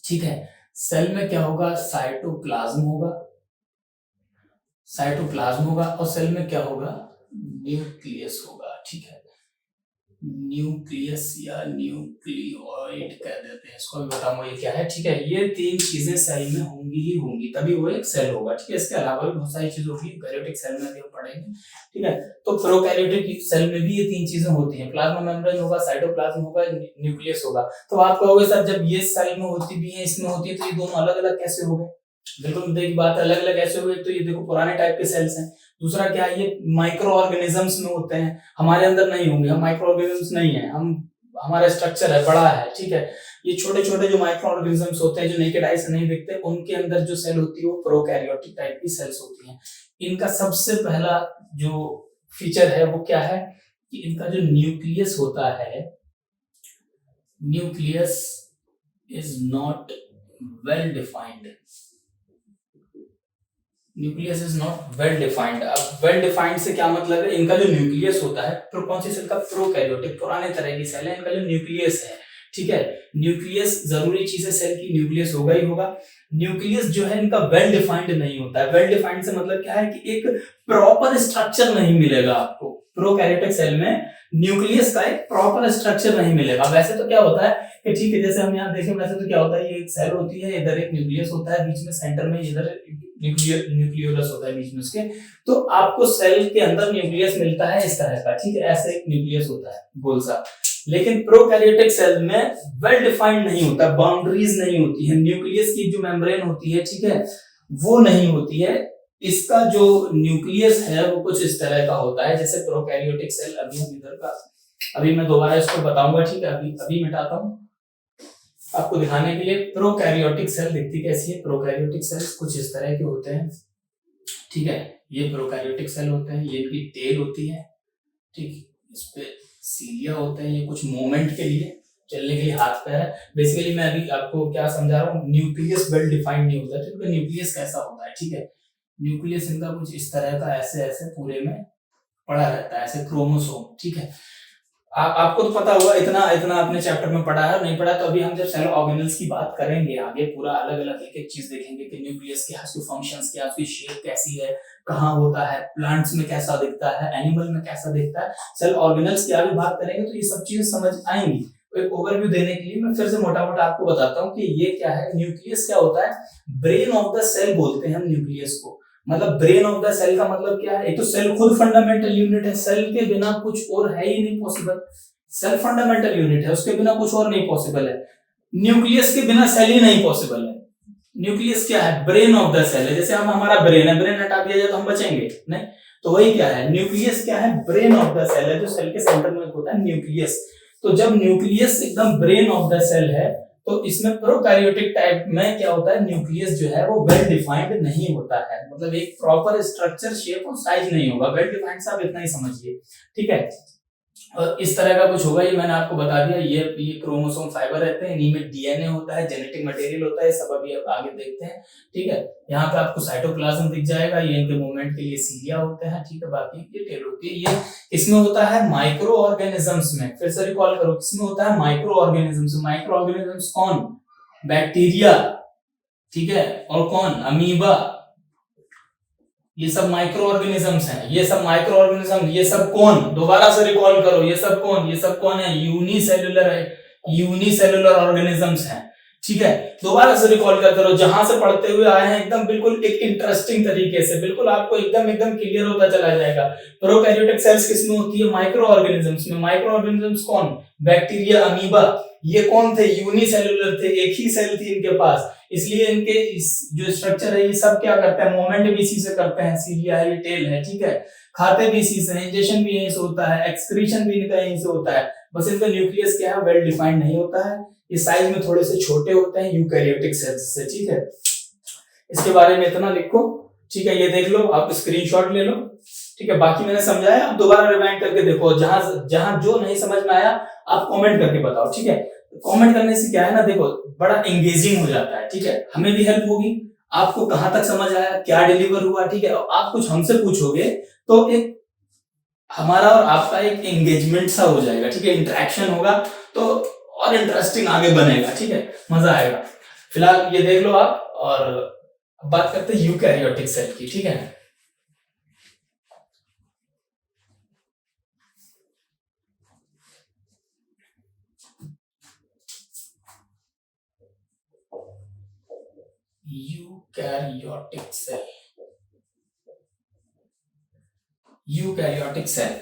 ठीक है, सेल में क्या होगा? साइटोप्लाज्म होगा, और सेल में क्या होगा? न्यूक्लियस होगा। ठीक है, न्यूक्लियस या न्यूक्लियोइड कह देते हैं इसको, भी बताऊंगा ये क्या है। ठीक है, ये तीन चीजें सेल में होंगी ही होंगी, तभी वो एक सेल होगा। ठीक है, इसके अलावा भी बहुत सारी चीजें होगी, यूकैरियोटिक सेल में भी हम पढ़ेंगे। ठीक है, तो प्रोकैरियोटिक सेल में भी ये तीन चीजें होती हैं, प्लाज्मा मेम्ब्रेन होगा, साइटोप्लाज्म होगा, न्यूक्लियस होगा। तो आप कहोगे सर जब ये सेल में होती भी है, इसमें होती है, तो ये दोनों अलग अलग कैसे हो गए? बिल्कुल मुद्दे की बात है, अलग अलग ऐसे हुए। तो ये देखो पुराने टाइप के सेल्स हैं। दूसरा क्या है, ये माइक्रो ऑर्गेनिजम्स में होते हैं, हमारे अंदर नहीं होंगे, हम माइक्रो ऑर्गेनिजम्स नहीं है, हम हमारा स्ट्रक्चर है बड़ा है। ठीक है, ये छोटे छोटे जो माइक्रो ऑर्गेनिजम्स होते हैं जो नेकेड आई से नहीं दिखते, उनके अंदर जो सेल होती है वो प्रोकैरियोटिक टाइप की सेल्स होती हैं। इनका सबसे पहला जो फीचर है वो क्या है कि इनका जो न्यूक्लियस होता है, nucleus is not well defined. Nucleus is not well defined. अब वेल डिफाइंड से क्या मतलब है, इनका जो न्यूक्लियस होता है, कौन सी सेल का? प्रोकैरियोटिक, पुराने तरह की सेल है, इनका जो न्यूक्लियस है। ठीक है, न्यूक्लियस जरूरी चीज है सेल की, न्यूक्लियस होगा ही होगा। न्यूक्लियस जो है इनका वेल डिफाइंड नहीं होता है। वेल डिफाइंड से मतलब क्या है कि एक प्रॉपर स्ट्रक्चर नहीं मिलेगा आपको। प्रोकैरियोटिक सेल में न्यूक्लियस का एक प्रॉपर स्ट्रक्चर नहीं मिलेगा। वैसे तो क्या होता है कि ठीक है, जैसे हम यहाँ देखें, वैसे तो क्या होता है, ये एक सेल होती है, इधर एक न्यूक्लियस होता है, बीच में सेंटर में इधर न्यूक्लियोलस होता है बीच में उसके। तो आपको सेल के अंदर न्यूक्लियस मिलता है इस तरह का। ठीक है, ऐसे एक न्यूक्लियस होता है गोल सा। लेकिन प्रोकैरियोटिक सेल में वेल डिफाइंड नहीं होता, बाउंड्रीज नहीं होती है, न्यूक्लियस की जो मेम्ब्रेन होती है, ठीक है, वो नहीं होती है। इसका जो न्यूक्लियस है वो कुछ इस तरह का होता है जैसे प्रोकैरियोटिक सेल। अभी हम इधर का, अभी मैं दोबारा इसको बताऊंगा। ठीक है, अभी मिटाता हूँ आपको दिखाने के लिए। प्रोकैरियोटिक सेल दिखती कैसी है? प्रोकैरियोटिक सेल्स कुछ इस तरह के होते हैं। ठीक है, ये प्रोकैरियोटिक सेल होते हैं, ये इनकी टेल होती है। ठीक, इस पे सीलिया होते हैं, ये कुछ मूवमेंट के लिए, चलने के लिए हाथ पैर है। बेसिकली मैं अभी आपको क्या समझा रहा हूँ, न्यूक्लियस वेल डिफाइंड नहीं होता। तो न्यूक्लियस कैसा होता है? ठीक है, न्यूक्लियस इनका कुछ इस तरह का ऐसे ऐसे पूरे में पड़ा रहता है, ऐसे क्रोमोसोम। ठीक है, आपको तो पता होगा, इतना इतना आपने चैप्टर में पढ़ा है, नहीं पढ़ा तो अभी हम जब सेल ऑर्गेनल्स की बात करेंगे आगे, पूरा अलग अलग एक एक चीज देखेंगे कि न्यूक्लियस के उसके फंक्शंस क्या, उसकी शेप कैसी है, कहाँ होता है, प्लांट्स में कैसा दिखता है, एनिमल में कैसा दिखता है, सेल ऑर्गेनल्स की आगे बात करेंगे तो ये सब चीजें समझ आएंगी। एक ओवरव्यू देने के लिए मैं फिर से मोटा मोटा आपको बताता हूँ कि ये क्या है। न्यूक्लियस क्या होता है? ब्रेन ऑफ द सेल बोलते हैं हम न्यूक्लियस को। मतलब ब्रेन ऑफ द सेल का मतलब क्या है? एक तो सेल खुद फंडामेंटल यूनिट है, सेल के बिना कुछ और है ही नहीं पॉसिबल। सेल फंडामेंटल यूनिट है, उसके बिना कुछ और नहीं पॉसिबल है। न्यूक्लियस के बिना सेल ही नहीं पॉसिबल है। न्यूक्लियस क्या है? ब्रेन ऑफ द सेल है। जैसे हम, हमारा ब्रेन है, ब्रेन हटा दिया जाए तो हम बचेंगे नहीं, तो वही क्या है, न्यूक्लियस क्या है? ब्रेन ऑफ द सेल है, जो सेल के सेंटर में होता है न्यूक्लियस। तो जब न्यूक्लियस एकदम ब्रेन ऑफ द सेल है, तो इसमें प्रोकैरियोटिक टाइप में क्या होता है, न्यूक्लियस जो है वो वेल डिफाइंड नहीं होता है। मतलब एक प्रॉपर स्ट्रक्चर, शेप और साइज नहीं होगा। वेल डिफाइंड से आप इतना ही समझिए। ठीक है, और इस तरह का कुछ होगा, ये मैंने आपको बता दिया। ये क्रोमोसोम फाइबर रहते हैं, इन्हीं में डीएनए होता है, जेनेटिक मटेरियल होता है, सब अभी आप आगे देखते हैं। ठीक है, यहाँ पे आपको साइटोप्लाज्म दिख जाएगा, ये इनके मूवमेंट के लिए सीलिया होते हैं। ठीक है, बाकी ये टेल होती है। ये किसमें होता है? माइक्रो ऑर्गेनिजम्स में। फिर से रिकॉल करो, किसमें होता है? Micro organisms. माइक्रो ऑर्गेनिजम्स कौन? बैक्टीरिया। ठीक है, और कौन? अमीबा। ये सब माइक्रो ऑर्गेनिजम्स हैं। ये सब माइक्रो ऑर्गेनिज्म, ये सब कौन? दोबारा से रिकॉल करो, ये सब कौन? ये सब कौन है? यूनिसेल्युलर है, यूनिसेल्युलर ऑर्गेनिजम्स हैं। ठीक है, दोबारा से रिकॉल करते रहो, जहां से पढ़ते हुए आए हैं एकदम बिल्कुल एक इंटरेस्टिंग तरीके से, बिल्कुल आपको एकदम एकदम क्लियर होता चला जाएगा। प्रोकैरियोटिक सेल्स किसमें होती है? माइक्रो ऑर्गेनिजम्स में। माइक्रो ऑर्गेनिजम्स कौन? Bacteria, amoeba. ये कौन थे? यूनिसेल्युलर थे, एक ही सेल थी इनके पास, इसलिए इनके इस जो स्ट्रक्चर है, ये सब क्या करते हैं? मूवमेंट भी इसी से करते हैं। सीलिया है, ये टेल है। ठीक है, खाते भी इसी से, इंजेक्शन भी यहीं से होता है, एक्सक्रीशन भी इनका यहीं से होता है। बस इनका न्यूक्लियस क्या है? वेल डिफाइंड नहीं होता है। ये साइज में थोड़े से छोटे होते हैं यूकैरियोटिक सेल्स से। ठीक है, इसके बारे में इतना लिखो। ठीक है, ये देख लो, आप स्क्रीनशॉट ले लो। ठीक है, बाकी मैंने समझाया, आप दोबारा रिवाइंड करके देखो, जहां जहां जो नहीं समझ में आया आप कमेंट करके बताओ। ठीक है, कमेंट करने से क्या है ना, देखो बड़ा एंगेजिंग हो जाता है। ठीक है, हमें भी हेल्प होगी, आपको कहां तक समझ आया, क्या डिलीवर हुआ। ठीक है, आप कुछ हमसे पूछोगे तो एक हमारा और आपका एक एंगेजमेंट सा हो जाएगा। ठीक है, इंटरेक्शन होगा तो और इंटरेस्टिंग आगे बनेगा। ठीक है, मजा आएगा। फिलहाल ये देख लो आप, और बात करते हैं यूकैरियोटिक सेल की। ठीक है, eukaryotic cell. Eukaryotic cell,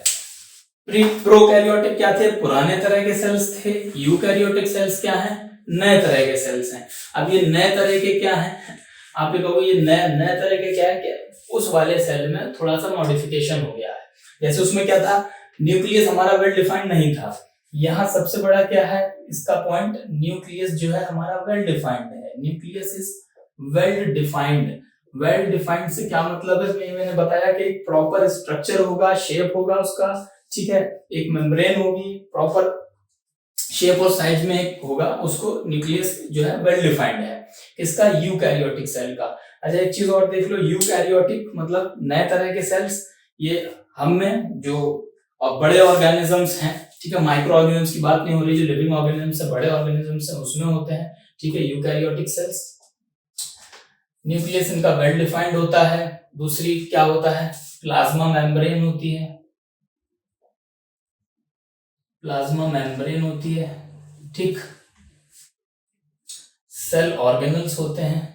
prokaryotic क्या थे? पुराने तरह के सेल्स थे। यूकैरियोटिक सेल्स क्या हैं? नए तरह के सेल्स हैं। अब ये नए तरह के क्या हैं? आप ये कहोगे ये नए तरह के क्या है? क्या उस वाले सेल में थोड़ा सा मॉडिफिकेशन हो गया है। जैसे उसमें क्या था, न्यूक्लियस हमारा वेल डिफाइंड नहीं था। यहाँ सबसे बड़ा क्या है इसका पॉइंट, न्यूक्लियस जो है हमारा वेल डिफाइंड है। Nucleus is well defined. Well defined से क्या मतलब है? मैंने बताया कि एक प्रॉपर स्ट्रक्चर होगा, शेप होगा उसका, ठीक है, एक मेम्ब्रेन होगी, प्रॉपर शेप और साइज में एक होगा, उसको न्यूक्लियस जो है वेल डिफाइंड है। इसका यूकैरियोटिक सेल का। अच्छा एक चीज और देख लो, यूकैरियोटिक मतलब नए तरह के सेल्स। ये हम में जो बड़े ऑर्गेनिजम्स हैं, ठीक है, माइक्रो ऑर्गेनिजम्स की बात नहीं हो रही, जो लिविंग ऑर्गेनिजम्स है, बड़े ऑर्गेनिजम्स है, उसमें होते हैं, ठीक है, यूकैरियोटिक सेल्स। न्यूक्लियस इनका वेल डिफाइंड होता है। दूसरी क्या होता है? प्लाज्मा मेम्ब्रेन होती है। प्लाज्मा मेम्ब्रेन होती है, ठीक। सेल ऑर्गेनल्स होते हैं।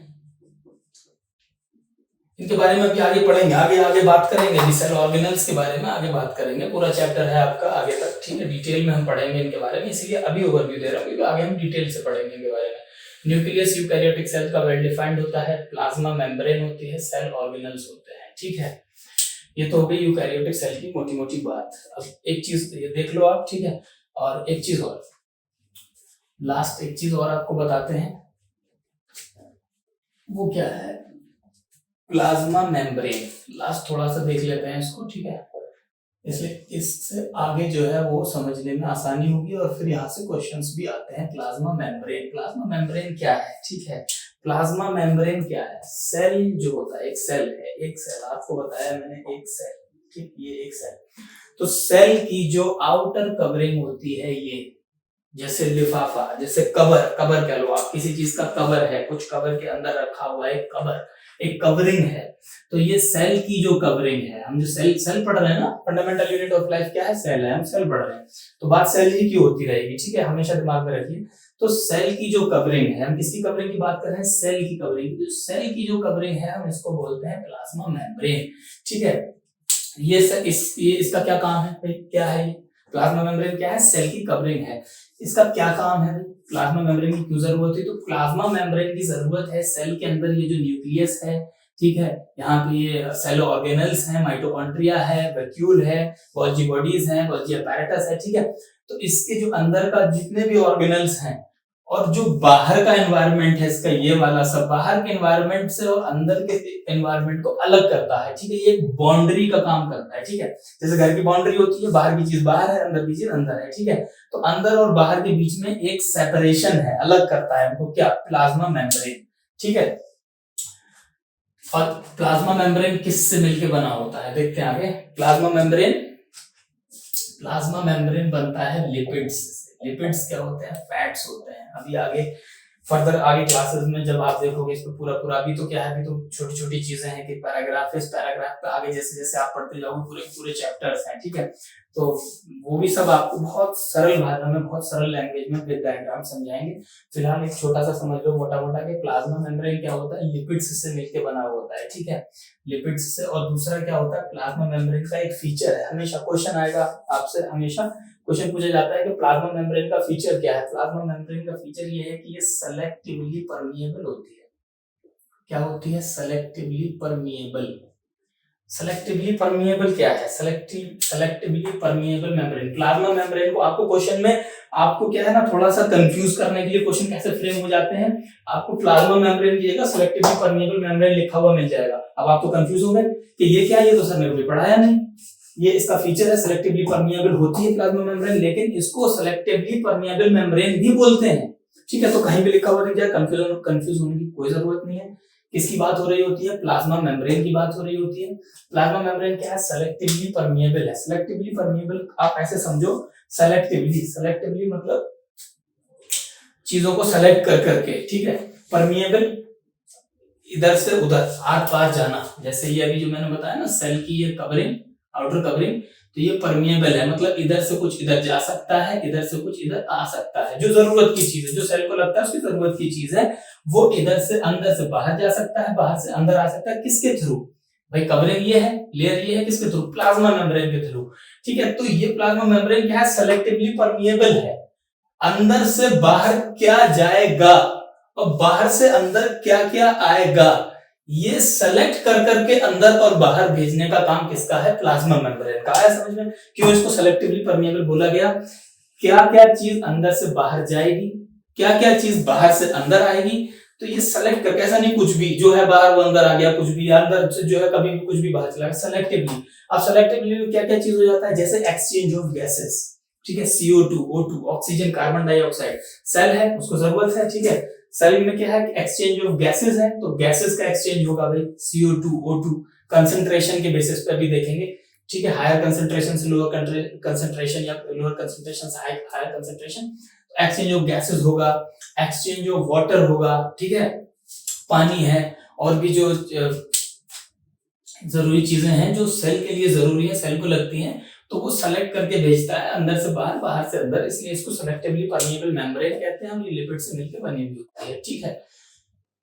इनके बारे में अभी आगे पढ़ेंगे, आगे बात करेंगे। अभी सेल ऑर्गेनल्स के बारे में आगे बात करेंगे। पूरा चैप्टर है आपका आगे तक, ठीक है, डिटेल में हम पढ़ेंगे इनके बारे में, इसलिए अभी ओवरव्यू दे रहा हूँ, क्योंकि आगे हम डिटेल से पढ़ेंगे इनके बारे में। न्यूक्लियस यूकैरियोटिक सेल का वेल डिफाइंड होता है। प्लाज्मा मेम्ब्रेन होती है। सेल ऑर्गेनल्स होते हैं, ठीक है। ये तो हो गई यूकैरियोटिक सेल की मोटी मोटी बात। अब एक चीज ये देख लो आप, ठीक है, और एक चीज और, लास्ट एक चीज और आपको बताते हैं, वो क्या है? Plasma membrane. लास्ट थोड़ा सा देख लेते हैं इसको, ठीक है, इसलिए इससे आगे जो है वो समझने में आसानी होगी, और फिर यहाँ से क्वेश्चंस भी आते हैं। प्लाज्मा मेम्ब्रेन, प्लाज्मा मेम्ब्रेन क्या है? ठीक है, प्लाज्मा मेम्ब्रेन क्या है? सेल जो होता है, एक सेल है, एक सेल आपको बताया मैंने, एक सेल, ठीक, ये एक सेल। तो सेल की जो आउटर कवरिंग होती है, ये जैसे लिफाफा, जैसे कवर कह लो आप, किसी चीज का कवर है, कुछ कवर के अंदर रखा हुआ है कवर, एक कवरिंग है। तो ये सेल की जो कवरिंग है, हम जो सेल पढ़ रहे हैं ना, फंडामेंटल यूनिट ऑफ लाइफ क्या है? सेल है, हम सेल पढ़ रहे हैं, तो बात सेल ही की होती रहेगी, ठीक है, हमेशा दिमाग में रखिए। तो सेल की जो कवरिंग है, हम किसकी कवरिंग की बात कर रहे हैं? सेल की कवरिंग। तो सेल की जो कवरिंग है, हम इसको बोलते हैं प्लाज्मा मेम्ब्रेन, ठीक है। ये इसका क्या काम है भाई? क्या है ये प्लाज्मा मेम्ब्रेन? क्या है? सेल की कवरिंग है। इसका क्या काम है? प्लाज्मा मेम्ब्रेन की क्यों जरूरत है? तो प्लाज्मा मेम्ब्रेन की जरूरत है सेल के अंदर, ये जो न्यूक्लियस है, ठीक है, यहाँ पे ये सेल ऑर्गेनल्स हैं, माइटोकॉन्ड्रिया है, वैक्यूल है, गोल्जी बॉडीज हैं, गोल्जी अपैरेटस है, ठीक है। तो इसके जो अंदर का जितने भी ऑर्गेनल्स हैं, और जो बाहर का एनवायरनमेंट है इसका, ये वाला सब बाहर के एनवायरनमेंट से और अंदर के एनवायरनमेंट को अलग करता है, ठीक है, ये बाउंड्री का काम करता है, ठीक है। जैसे घर की बाउंड्री होती है, बाहर की चीज बाहर है, अंदर की चीज अंदर है, ठीक है। तो अंदर और बाहर के बीच में एक सेपरेशन है, अलग करता है हमको, क्या? प्लाज्मा मेम्ब्रेन, ठीक है। और प्लाज्मा मेम्ब्रेन किससे मिलके बना होता है? देखते हैं आगे। प्लाज्मा मेम्ब्रेन बनता है लिपिड्स से। लिपिड्स क्या होते हैं? फैट्स होते हैं। अभी आगे फर्दर आगे क्लासेस में जब आप देखोगे इसको पूरा, अभी तो क्या है, अभी तो छोटी छोटी चीजें हैं कि पैराग्राफ, इस पैराग्राफ पे आगे जैसे जैसे आप पढ़ते जाओगे पूरे चैप्टर्स हैं, ठीक है। तो वो भी सब आपको बहुत सरल भाषा में, बहुत सरल लैंग्वेज में विद डायग्राम समझाएंगे। फिलहाल एक छोटा सा समझ लो मोटा कि प्लाज्मा मेम्ब्रेन क्या होता है? लिपिड्स से मिलकर बना होता है, ठीक है, लिपिड्स से। और दूसरा क्या होता है? प्लाज्मा मेम्ब्रेन का एक फीचर है, हमेशा क्वेश्चन आएगा आपसे, हमेशा क्वेश्चन पूछा जाता है कि प्लाज्मा मेम्ब्रेन का फीचर क्या है? प्लाज्मा मेम्ब्रेन का फीचर ये है कि ये सेलेक्टिवली परमिएबल होती है। क्या होती है? Selectively permeable. सेलेक्टिवली परमिएबल क्या है? Selectively permeable membrane. Plasma membrane को आपको क्वेश्चन में, आपको क्या है ना, थोड़ा सा कंफ्यूज करने के लिए क्वेश्चन कैसे फ्रेम हो जाते हैं, आपको प्लाज्मा मेम्ब्रेन की जगह सेलेक्टिवली परमिएबल मेम्ब्रेन लिखा हुआ मिल जाएगा। अब आप तो कंफ्यूज हो गए कि ये क्या है, ये तो सर ने पढ़ाया नहीं। ये इसका फीचर है, सेलेक्टिवली परमिएबल होती है प्लाज्मा मेम्ब्रेन, लेकिन इसको सेलेक्टिवली परमिएबल मेम्ब्रेन भी बोलते हैं, ठीक है। तो कहीं भी लिखा हुआ दिख जाए, कंफ्यूज होने की कोई जरूरत नहीं है। किसकी बात हो रही होती है? प्लाज्मा मेम्ब्रेन की बात हो रही होती है। प्लाज्मा मेम्ब्रेन क्या है? सेलेक्टिवली परमिएबल है। सेलेक्टिवली परमिएबल आप ऐसे समझो, सेलेक्टिवली मतलब चीजों को सेलेक्ट कर करके, ठीक है। परमिएबल इधर से उधर, आर पार जाना। जैसे ये अभी जो मैंने बताया ना, सेल की ये कवरिंग आउटर कवरिंग, तो ये परमिएबल है, मतलब इधर से कुछ इधर जा सकता है, इधर से कुछ इधर आ सकता है। जो जरूरत की चीज है, जो सेल को लगता है उसकी जरूरत की चीज है, वो इधर से अंदर से बाहर जा सकता है, बाहर से अंदर आ सकता है। किसके थ्रू? भाई कवरिंग ये है, लेयर ये है, किसके थ्रू? प्लाज्मा मेम्ब्रेन के थ्रू। ठीक है, तो ये प्लाज्मा मेम्ब्रेन क्या है? सेलेक्टिवली परमिएबल है। अंदर से बाहर क्या जाएगा और बाहर से अंदर क्या क्या आएगा, ये सेलेक्ट कर करके अंदर और बाहर भेजने का काम किसका है? प्लाज्मा मेम्ब्रेन का है। समझ में क्यों इसको सेलेक्टिवली परमिएबल बोला गया? क्या क्या चीज अंदर से बाहर जाएगी, क्या क्या चीज बाहर से अंदर आएगी, तो ये सेलेक्ट करके, ऐसा नहीं कुछ भी जो है बाहर वो अंदर आ गया, कुछ भी अंदर से जो है कभी भी कुछ भी बाहर चला गया, सेलेक्टिवली। अब सेलेक्टिवली क्या क्या चीज हो जाता है? जैसे एक्सचेंज ऑफ गैसेस, ठीक है, CO2, O2, oxygen, carbon dioxide, cell है उसको जरूरत है, ठीक है। सेल में क्या है कि एक्सचेंज ऑफ गैसेस है, तो गैसेस का एक्सचेंज होगा भाई, CO2, O2, कंसंट्रेशन के बेसिस पर भी देखेंगे, ठीक है। हायर कंसंट्रेशन से लोअर कंसंट्रेशन या लोअर कंसंट्रेशन से higher concentration, exchange of gases होगा, एक्सचेंज ऑफ वाटर होगा, ठीक है, पानी है, और भी जो जरूरी चीजें हैं जो सेल के लिए जरूरी है, सेल को लगती हैं, तो वो सेलेक्ट करके भेजता है अंदर से बाहर, बाहर से अंदर, इसलिए इसको सेलेक्टिवली परमिएबल मेम्ब्रेन कहते हैं। ये लिपिड से मिलकर बनी हुई होती है, ठीक है।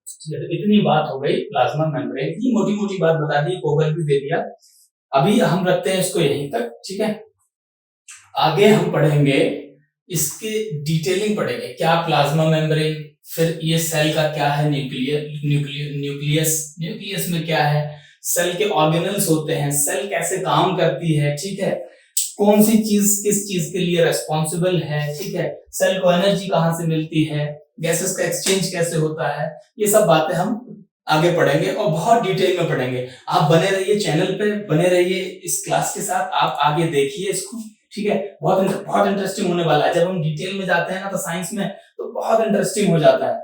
तो इतनी बात हो गई प्लाज्मा मेम्ब्रेन की, मोटी मोटी बात बता दी, ओवरव्यू दे दिया। अभी हम रखते हैं इसको यहीं तक, ठीक है। आगे हम पढ़ेंगे इसके डिटेलिंग पढ़ेंगे, क्या प्लाज्मा मेम्ब्रेन, फिर ये सेल का क्या है न्यूक्लियस में क्या है, सेल के ऑर्गेनल्स होते हैं, सेल कैसे काम करती है, ठीक है, कौन सी चीज किस चीज के लिए रेस्पॉन्सिबल है, ठीक है, सेल को एनर्जी कहां से मिलती है, गैसेस का एक्सचेंज कैसे होता है, ये सब बातें हम आगे पढ़ेंगे और बहुत डिटेल में पढ़ेंगे। आप बने रहिए चैनल पे, बने रहिए इस क्लास के साथ, आप आगे देखिए इसको, ठीक है। बहुत इंटरेस्टिंग होने वाला है। जब हम डिटेल में जाते हैं ना तो साइंस में, तो बहुत इंटरेस्टिंग हो जाता है,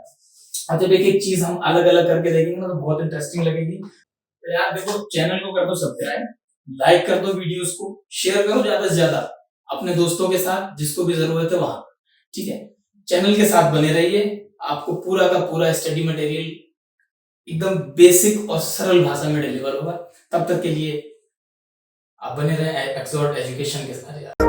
और जब एक एक चीज हम अलग अलग करके देखेंगे ना तो बहुत इंटरेस्टिंग लगेगी। तो यार देखो, चैनल को कर दो सब्सक्राइब, लाइक कर दो, वीडियोस को शेयर करो ज्यादा से ज्यादा अपने दोस्तों के साथ, जिसको भी जरूरत है वहां, ठीक है। चैनल के साथ बने रहिए, आपको पूरा का पूरा स्टडी मटेरियल एकदम बेसिक और सरल भाषा में डिलीवर होगा। तब तक के लिए आप बने रहें एक्सॉर्ट एजुकेशन के साथ।